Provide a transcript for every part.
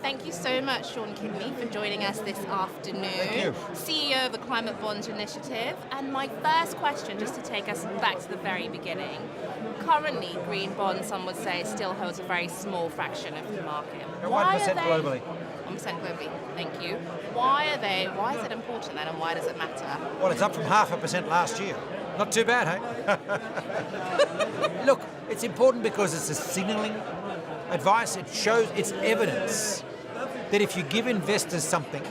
Thank you so much, Sean Kidney, for joining us this afternoon. Thank you. CEO of the Climate Bonds Initiative. And my first question, just to take us back to the very beginning. Currently, green bonds, some would say, still holds a very small fraction of the market. 1% globally. 1% globally, thank you. Why is it important then, and why does it matter? Well, it's up from 0.5% last year. Not too bad, hey? Look, it's important because it's a signalling advice. It shows, it's evidence that if you give investors something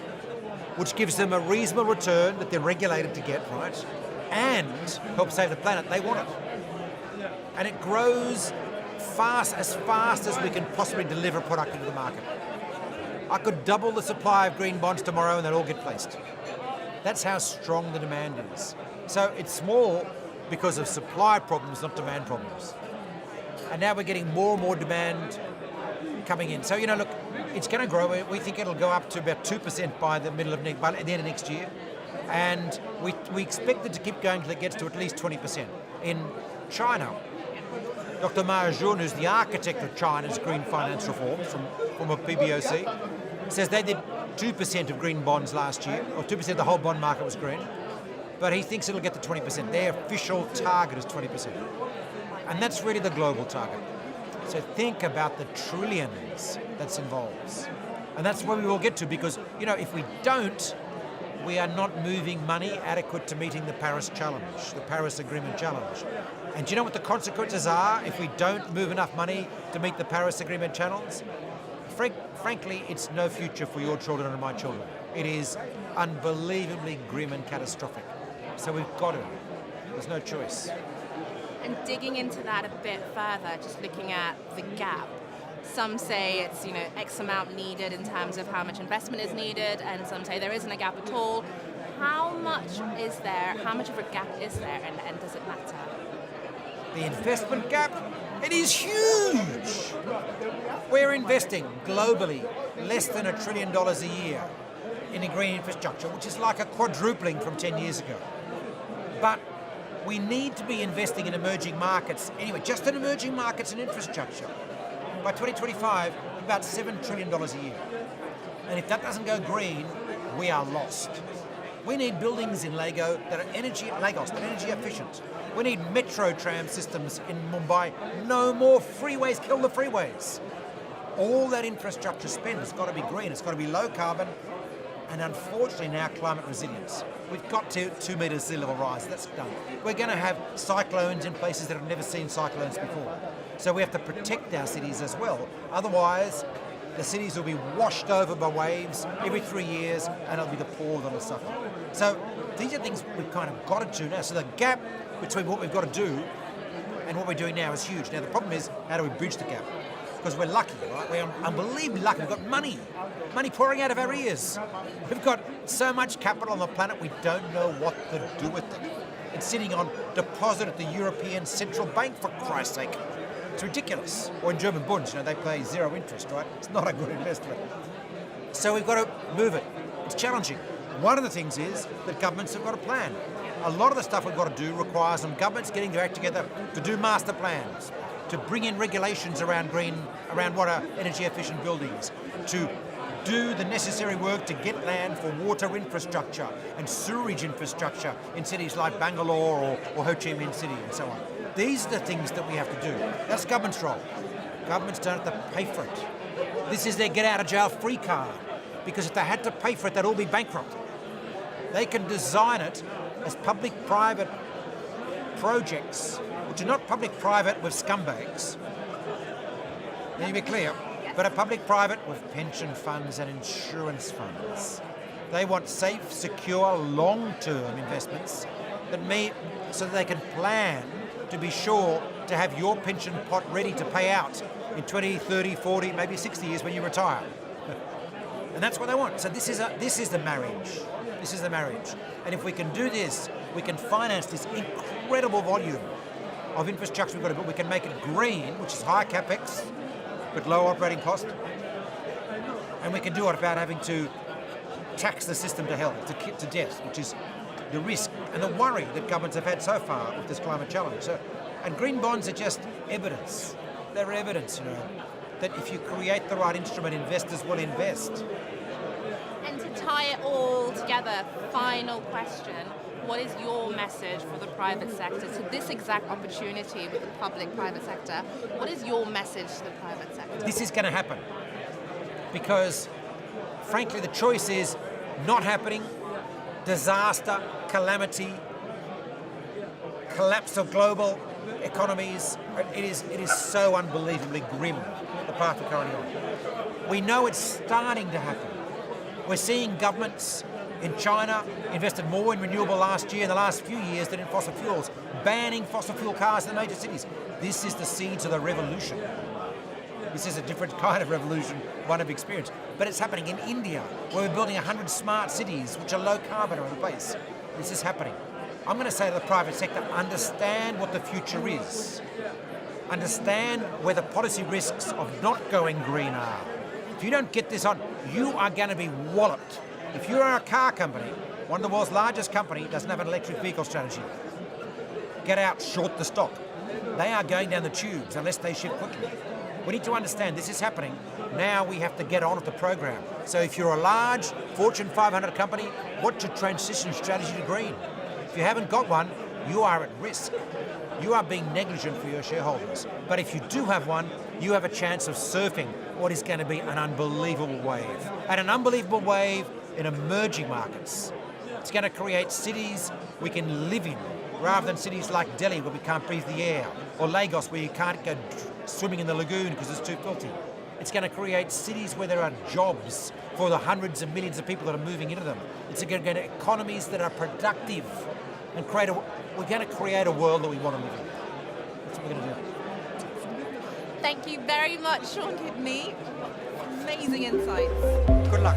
which gives them a reasonable return that they're regulated to get, right, and help save the planet, they want it. And it grows as fast as we can possibly deliver product into the market. I could double the supply of green bonds tomorrow and they'll all get placed. That's how strong the demand is. So it's small because of supply problems, not demand problems. And now we're getting more and more demand coming in. So, look, it's going to grow. We think it'll go up to about 2% by the end of next year. And we expect it to keep going until it gets to at least 20%. In China, Dr. Ma Jun, who's the architect of China's green finance reforms from a PBOC, says they did 2% of green bonds last year, or 2% of the whole bond market was green, but he thinks it'll get to 20%. Their official target is 20%. And that's really the global target. So think about the trillions that's involved. And that's where we will get to, because, if we don't, we are not moving money adequate to meeting the Paris challenge, the Paris Agreement challenge. And do you know what the consequences are if we don't move enough money to meet the Paris Agreement challenge? Frankly, it's no future for your children and my children. It is unbelievably grim and catastrophic. So we've got to. There's no choice. And digging into that a bit further, just looking at the gap, some say it's X amount needed in terms of how much investment is needed, and some say there isn't a gap at all. How much is there? How much of a gap is there, and does it matter? The investment gap? It is huge. We're investing globally less than $1 trillion a year in a green infrastructure, which is like a quadrupling from 10 years ago. But we need to be investing in emerging markets. Anyway, just in emerging markets and infrastructure. By 2025, about $7 trillion a year. And if that doesn't go green, we are lost. We need buildings in Lagos that are energy efficient. We need metro tram systems in Mumbai. No more freeways, kill the freeways. All that infrastructure spend has got to be green, it's got to be low carbon, and unfortunately now climate resilience. We've got to 2 meters sea level rise, that's done. We're going to have cyclones in places that have never seen cyclones before. So we have to protect our cities as well. Otherwise, the cities will be washed over by waves every 3 years, and it'll be the poor that'll suffer. So these are things we've kind of got to do now. So the gap between what we've got to do and what we're doing now is huge. Now the problem is, how do we bridge the gap? Because we're lucky, right? We're unbelievably lucky. We've got money pouring out of our ears. We've got so much capital on the planet, we don't know what to do with it. It's sitting on deposit at the European Central Bank, for Christ's sake. It's ridiculous. Or in German bonds, they pay zero interest, right? It's not a good investment. So we've got to move it. It's challenging. One of the things is that governments have got a plan. A lot of the stuff we've got to do requires some governments getting their act together to do master plans, to bring in regulations around water, energy efficient buildings, to do the necessary work to get land for water infrastructure and sewerage infrastructure in cities like Bangalore or Ho Chi Minh City and so on. These are the things that we have to do. That's government's role. Governments don't have to pay for it. This is their get out of jail free card, because if they had to pay for it, they'd all be bankrupt. They can design it as public-private projects, which are not public-private with scumbags. Let me be clear, but a public-private with pension funds and insurance funds. They want safe, secure, long-term investments so that they can plan to be sure to have your pension pot ready to pay out in 20, 30, 40, maybe 60 years when you retire. And that's what they want. So this is the marriage. This is the marriage. And if we can do this, we can finance this incredible volume of infrastructure we've got to build. We can make it green, which is high capex, but low operating cost. And we can do it without having to tax the system to hell, to death, which is the risk and the worry that governments have had so far with this climate challenge. And green bonds are just evidence. They're evidence, that if you create the right instrument, investors will invest. And to tie it all together, final question. What is your message for the private sector? So this exact opportunity with the public-private sector, what is your message to the private sector? This is going to happen because, frankly, the choice is not happening, disaster, calamity, collapse of global economies. It is so unbelievably grim, the path we're currently on. We know it's starting to happen. We're seeing governments in China invested more in renewable last year, in the last few years, than in fossil fuels, banning fossil fuel cars in the major cities. This is the seeds of the revolution. This is a different kind of revolution, one of experience. But it's happening in India, where we're building 100 smart cities, which are low carbon on the base. This is happening. I'm going to say to the private sector, understand what the future is. Understand where the policy risks of not going green are. If you don't get this on, you are going to be walloped. If you are a car company, one of the world's largest company doesn't have an electric vehicle strategy, get out, short the stock. They are going down the tubes unless they ship quickly. We need to understand this is happening. Now we have to get on with the program. So if you're a large Fortune 500 company, what's your transition strategy to green? If you haven't got one, you are at risk. You are being negligent for your shareholders. But if you do have one, you have a chance of surfing what is going to be an unbelievable wave. And an unbelievable wave in emerging markets. It's going to create cities we can live in, rather than cities like Delhi where we can't breathe the air, or Lagos where you can't go swimming in the lagoon because it's too filthy. It's going to create cities where there are jobs for the hundreds of millions of people that are moving into them. It's going to get economies that are productive and we're going to create a world that we want to live in. That's what we're going to do. Thank you very much, Sean Kidney. Amazing insights. Good luck.